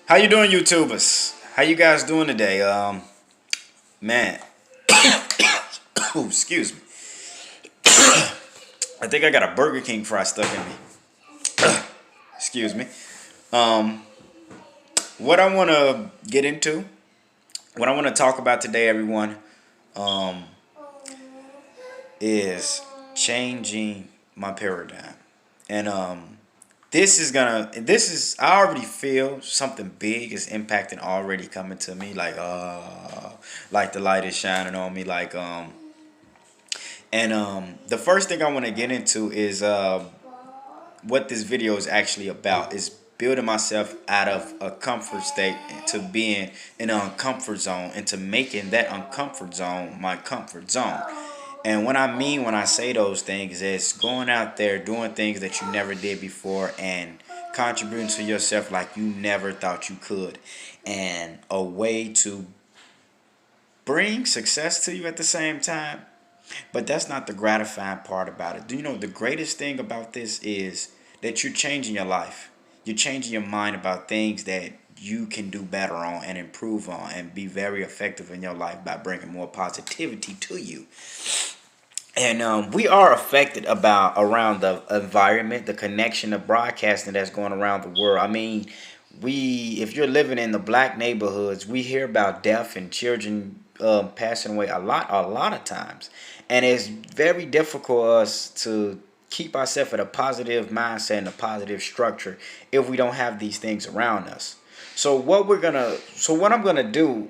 How you doing, YouTubers? How you guys doing today? Man, ooh, excuse me. I think I got a Burger King fry stuck in me. Excuse me. Um, what I want to get into, what I want to talk about today, everyone, um, is changing my paradigm. And I already feel something big is impacting already coming to me, like the light is shining on me, the first thing I want to get into is what this video is actually about. Is building myself out of a comfort state to being in an uncomfort zone and to making that uncomfort zone my comfort zone. And what I mean when I say those things is going out there doing things that you never did before and contributing to yourself like you never thought you could, and a way to bring success to you at the same time. But that's not the gratifying part about it. Do you know the greatest thing about this is that you're changing your life. You're changing your mind about things that you can do better on and improve on and be very effective in your life by bringing more positivity to you. And we are affected about around the environment, the connection of broadcasting that's going around the world. I mean, if you're living in the black neighborhoods, we hear about death and children passing away a lot of times, and it's very difficult for us to keep ourselves at a positive mindset and a positive structure if we don't have these things around us. So what I'm gonna do,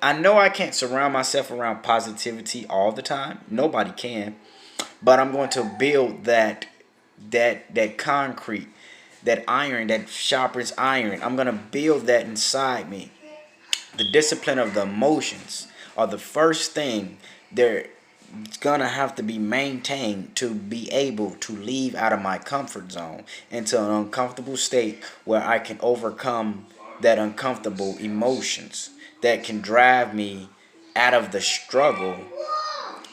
I know I can't surround myself around positivity all the time. Nobody can. But I'm going to build that concrete, that iron, that sharpens iron. I'm going to build that inside me. The discipline of the emotions are the first thing they're gonna have to be maintained to be able to leave out of my comfort zone into an uncomfortable state where I can overcome that uncomfortable emotions that can drive me out of the struggle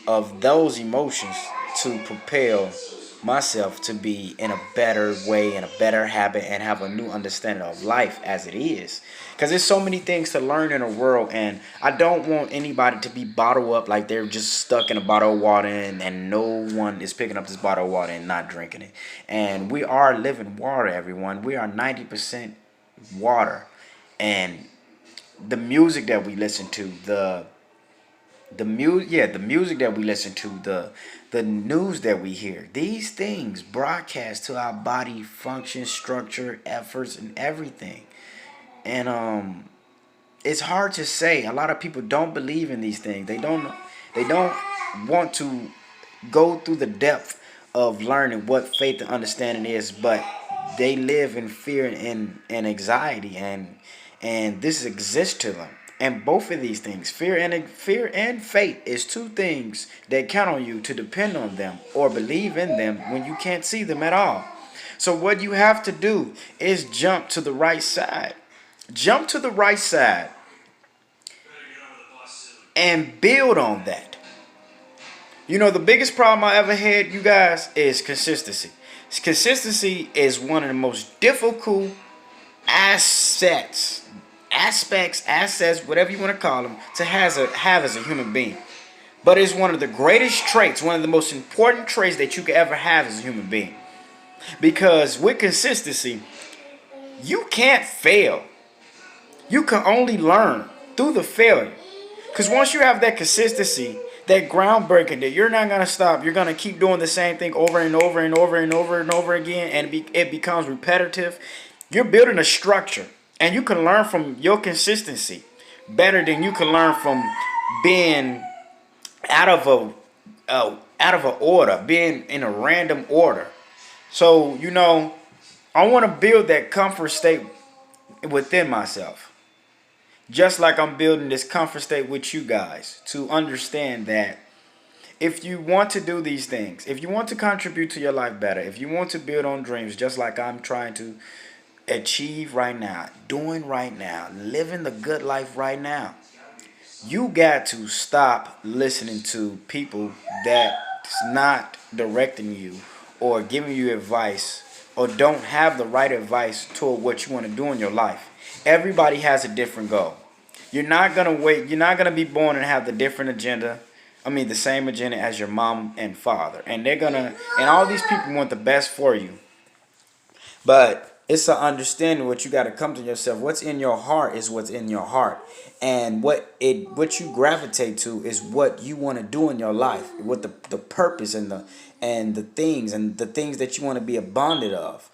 of those emotions to propel myself to be in a better way and a better habit and have a new understanding of life as it is, because there's so many things to learn in the world, and I don't want anybody to be bottled up like they're just stuck in a bottle of water, and no one is picking up this bottle of water and not drinking it. And we are living water, everyone. We are 90% water. And the music that we listen to, the music that we listen to, the news that we hear, these things broadcast to our body function, structure, efforts, and everything. And it's hard to say. A lot of people don't believe in these things. They don't want to go through the depth of learning what faith and understanding is, but they live in fear and anxiety, and this exists to them. And both of these things, fear and faith, is two things that count on you to depend on them or believe in them when you can't see them at all. So what you have to do is jump to the right side. Jump to the right side and build on that. You know, the biggest problem I ever had, you guys, is consistency. Consistency is one of the most difficult assets, whatever you want to call them, to have as a human being. But it's one of the greatest traits, one of the most important traits that you could ever have as a human being. Because with consistency, you can't fail. You can only learn through the failure. Because once you have that consistency, that groundbreaking, that you're not going to stop, you're going to keep doing the same thing over and over and over and over and over again, and it becomes repetitive. You're building a structure, and you can learn from your consistency better than you can learn from being out of an order, being in a random order. So, I want to build that comfort state within myself. Just like I'm building this comfort state with you guys, to understand that if you want to do these things, if you want to contribute to your life better, if you want to build on dreams, just like I'm trying to achieve right now, doing right now, living the good life right now, you got to stop listening to people that's not directing you or giving you advice or don't have the right advice toward what you want to do in your life. Everybody has a different goal. You're not gonna wait. You're not gonna be born and have the different agenda. I mean, the same agenda as your mom and father, and they're gonna. And all these people want the best for you, but it's an understanding what you got to come to yourself. What's in your heart is what's in your heart, and what you gravitate to is what you want to do in your life. What the purpose and the things that you want to be abundant of.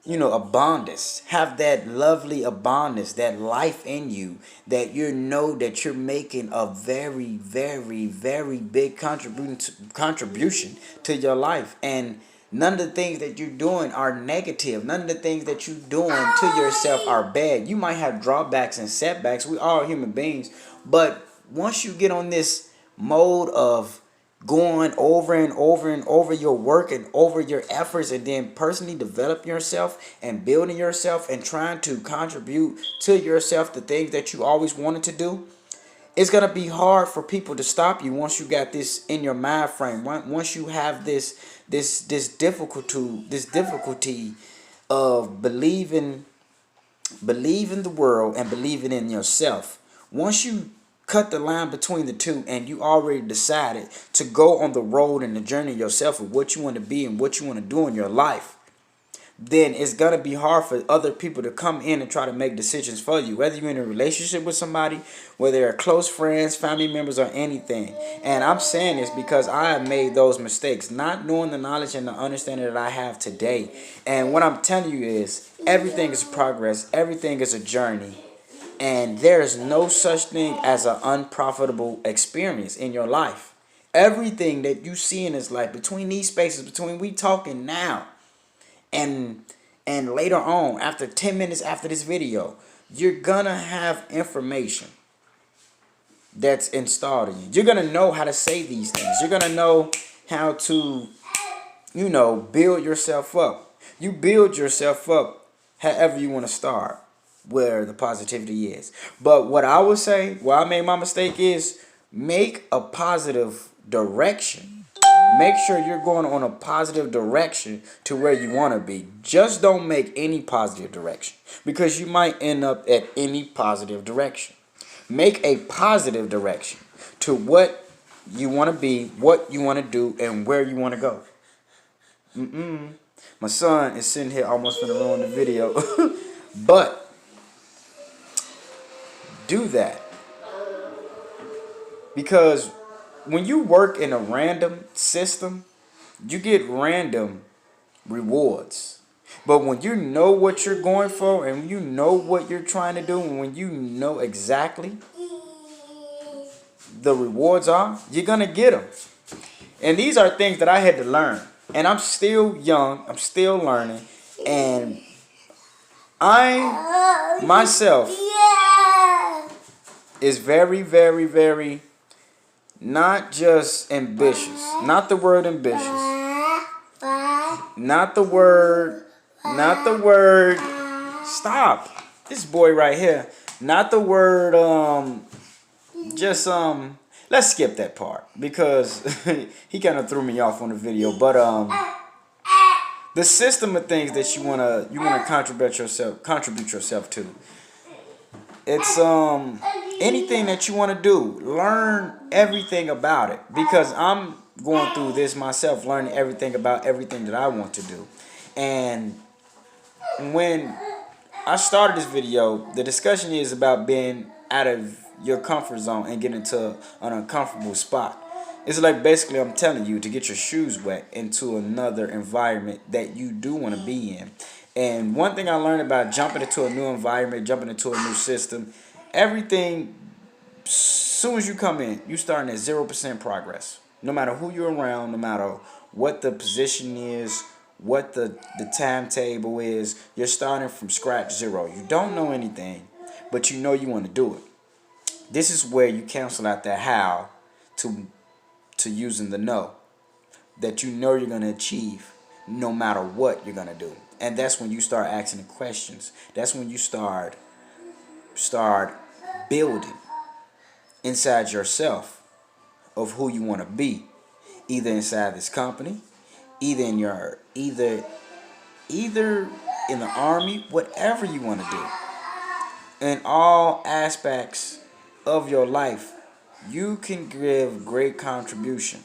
You know, abundance. Have that lovely abundance, that life in you, that you know that you're making a very, very, very big contribution to your life. And none of the things that you're doing are negative. None of the things that you're doing to yourself are bad. You might have drawbacks and setbacks. We are human beings. But once you get on this mode of going over and over and over your work and over your efforts, and then personally developing yourself and building yourself and trying to contribute to yourself the things that you always wanted to do, it's going to be hard for people to stop you once you got this in your mind frame. Once you have this difficulty of believing the world and believing in yourself. Once you cut the line between the two and you already decided to go on the road and the journey yourself of what you want to be and what you want to do in your life, then it's going to be hard for other people to come in and try to make decisions for you, whether you're in a relationship with somebody, whether they're close friends, family members, or anything. And I'm saying this because I have made those mistakes, not knowing the knowledge and the understanding that I have today. And what I'm telling you is everything is progress, everything is a journey. And there is no such thing as an unprofitable experience in your life. Everything that you see in this life, between these spaces, between we talking now and later on, after 10 minutes after this video, you're gonna have information that's installed in you. You're gonna know how to say these things. You're gonna know how to, build yourself up. You build yourself up however you want to start, where the positivity is. But what I would say, where I made my mistake, is make a positive direction. Make sure you're going on a positive direction to where you want to be. Just don't make any positive direction, because you might end up at any positive direction. Make a positive direction to what you want to be, what you want to do, and where you want to go. My son is sitting here almost finna ruin the video. But do that, because when you work in a random system, you get random rewards. But when you know what you're going for and you know what you're trying to do, and when you know exactly the rewards are, you're gonna get them. And these are things that I had to learn, and I'm still young, I'm still learning, and I myself is very, very, very not just ambitious. Not the word ambitious. Not the word. Stop. This boy right here. Not the word. Let's skip that part, because he kind of threw me off on the video. But the system of things that you wanna contribute yourself to. It's anything that you want to do, learn everything about it, because I'm going through this myself, learning everything about everything that I want to do. And when I started this video, the discussion is about being out of your comfort zone and getting into an uncomfortable spot. It's like basically I'm telling you to get your shoes wet into another environment that you do want to be in. And one thing I learned about jumping into a new environment, jumping into a new system, everything, as soon as you come in, you starting at 0% progress. No matter who you're around, no matter what the position is, what the timetable is, you're starting from scratch, zero. You don't know anything, but you know you want to do it. This is where you cancel out that how to using the know, that you know you're going to achieve no matter what you're going to do. And that's when you start asking the questions. That's when you start building inside yourself of who you want to be, either inside this company, either either in the army, whatever you want to do, in all aspects of your life, you can give great contribution.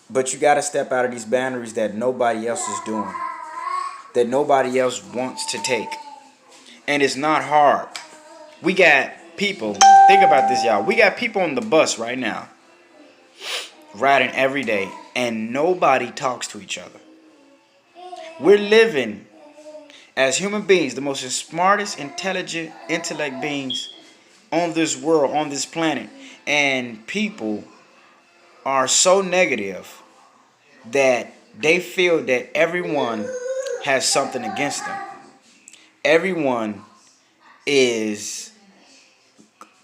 But you got to step out of these boundaries that nobody else is doing, that nobody else wants to take. And it's not hard. We got people, think about this, y'all. We got people on the bus right now, riding every day, and nobody talks to each other. We're living as human beings, the most smartest, intelligent, intellect beings on this world, on this planet. And people are so negative that they feel that everyone has something against them. Everyone is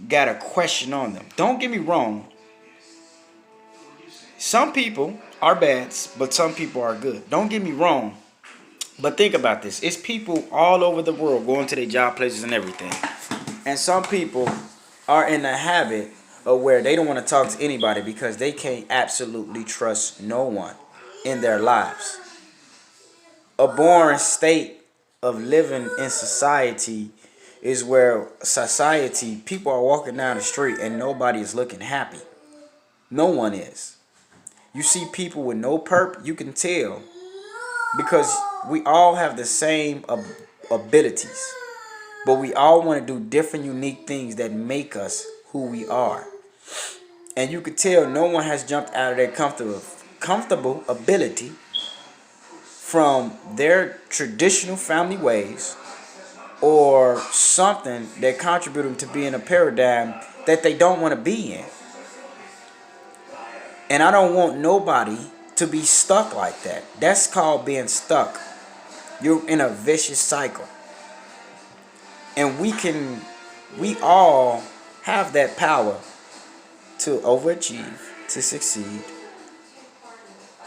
got a question on them. Don't get me wrong. Some people are bad, but some people are good. Don't get me wrong. But think about this. It's people all over the world going to their job places and everything. And some people are in the habit of where they don't want to talk to anybody because they can't absolutely trust no one in their lives. A boring state of living in society is where people are walking down the street and nobody is looking happy. No one is. You see people with no perp, you can tell, because we all have the same abilities, but we all want to do different unique things that make us who we are. And you could tell no one has jumped out of their comfortable ability from their traditional family ways or something that contributed to being a paradigm that they don't want to be in. And I don't want nobody to be stuck like that. That's called being stuck. You're in a vicious cycle. And we all have that power to overachieve, to succeed,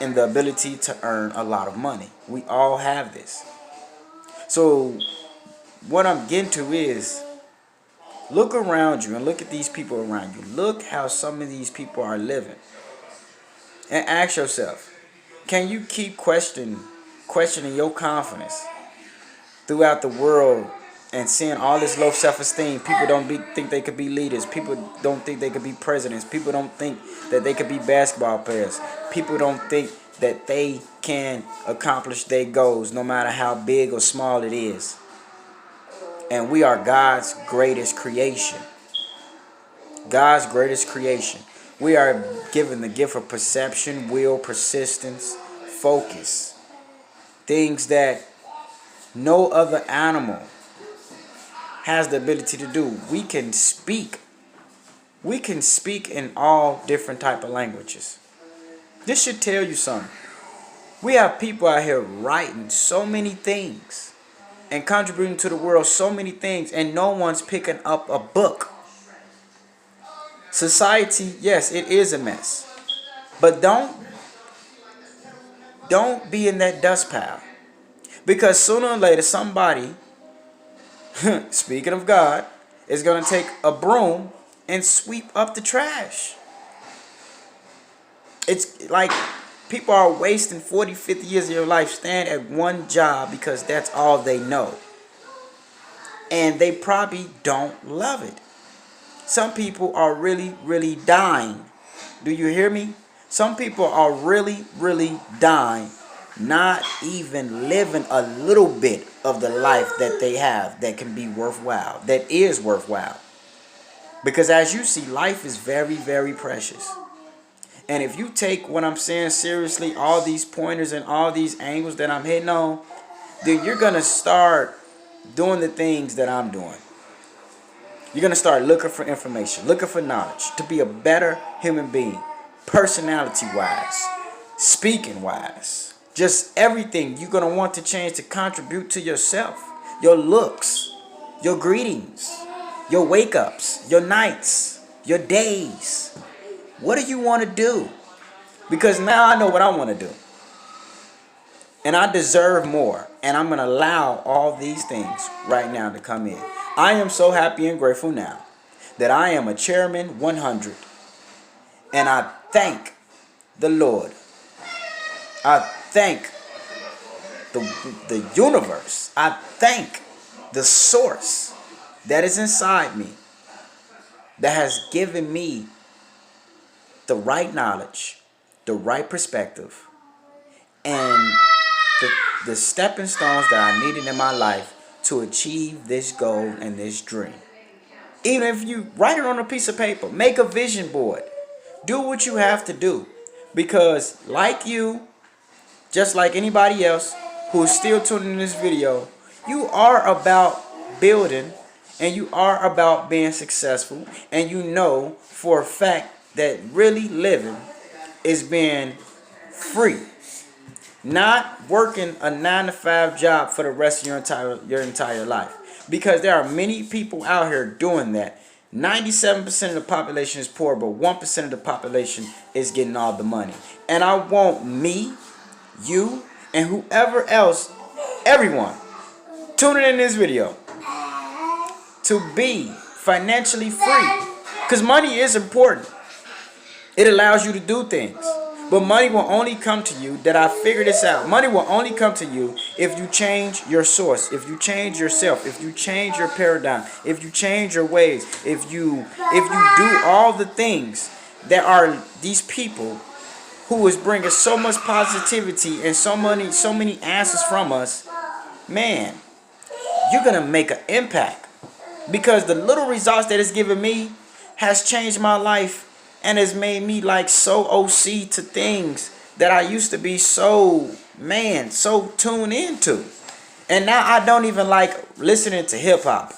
and the ability to earn a lot of money. We all have this. So what I'm getting to is, look around you and look at these people around you. Look how some of these people are living. And ask yourself, can you keep questioning your confidence throughout the world and seeing all this low self-esteem? People don't think they could be leaders. People don't think they could be presidents. People don't think that they could be basketball players. People don't think that they can accomplish their goals no matter how big or small it is. And we are God's greatest creation. God's greatest creation. We are given the gift of perception, will, persistence, focus. Things that no other animal has the ability to do. We can speak. We can speak in all different type of languages. This should tell you something. We have people out here writing so many things and contributing to the world so many things, and no one's picking up a book. Society, yes, it is a mess. But don't be in that dust pile. Because sooner or later somebody, speaking of God, is going to take a broom and sweep up the trash. It's like people are wasting 40, 50 years of your life staying at one job because that's all they know. And they probably don't love it. Some people are really, really dying. Do you hear me? Some people are really, really dying, not even living a little bit of the life that they have that can be worthwhile, that is worthwhile. Because as you see, life is very, very precious. And if you take what I'm saying seriously, all these pointers and all these angles that I'm hitting on, then you're going to start doing the things that I'm doing. You're going to start looking for information, looking for knowledge to be a better human being, personality-wise, speaking-wise. Just everything you're going to want to change to contribute to yourself, your looks, your greetings, your wake-ups, your nights, your days. What do you want to do? Because now I know what I want to do. And I deserve more. And I'm going to allow all these things right now to come in. I am so happy and grateful now that I am a Chairman 100. And I thank the Lord. I thank the universe. I thank the source that is inside me that has given me the right knowledge, the right perspective, and the stepping stones that I needed in my life to achieve this goal and this dream. Even if you write it on a piece of paper, make a vision board. Do what you have to do. Because like you, just like anybody else who is still tuning in this video, you are about building and you are about being successful. And you know for a fact that really living is being free. Not working a 9-to-5 job for the rest of your entire life. Because there are many people out here doing that. 97% of the population is poor, but 1% of the population is getting all the money. And I want me, you, and whoever else, everyone, tuning in this video, to be financially free. Because money is important. It allows you to do things. But money will only come to you, that I figured this out. Money will only come to you if you change your source, if you change yourself, if you change your paradigm, if you change your ways, if you do all the things that are these people who is bringing so much positivity and so many answers from us. Man, you're going to make an impact. Because the little results that it's given me has changed my life. And it's made me like so OC to things that I used to be so tuned into. And now I don't even like listening to hip hop.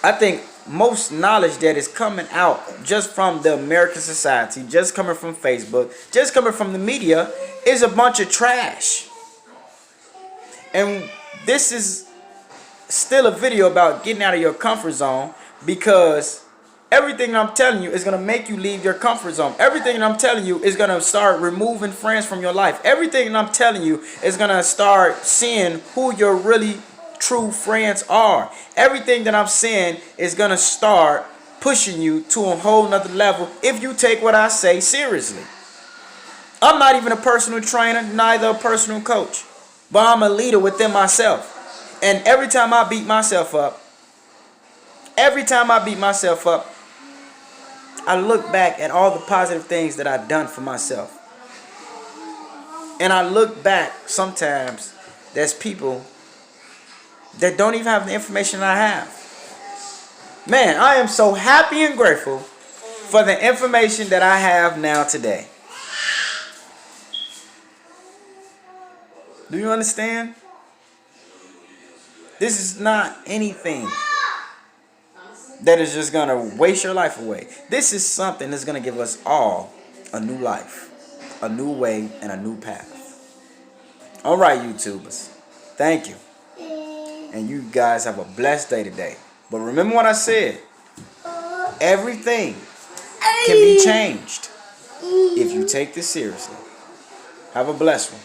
I think most knowledge that is coming out just from the American society, just coming from Facebook, just coming from the media, is a bunch of trash. And this is still a video about getting out of your comfort zone, because everything I'm telling you is going to make you leave your comfort zone. Everything I'm telling you is going to start removing friends from your life. Everything I'm telling you is going to start seeing who your really true friends are. Everything that I'm saying is going to start pushing you to a whole nother level if you take what I say seriously. I'm not even a personal trainer, neither a personal coach, but I'm a leader within myself. And every time I beat myself up, I look back at all the positive things that I've done for myself. And I look back sometimes, there's people that don't even have the information I have. Man, I am so happy and grateful for the information that I have now today. Do you understand? This is not anything that is just going to waste your life away. This is something that's going to give us all a new life, a new way, and a new path. All right, YouTubers. Thank you. And you guys have a blessed day today. But remember what I said. Everything can be changed if you take this seriously. Have a blessed one.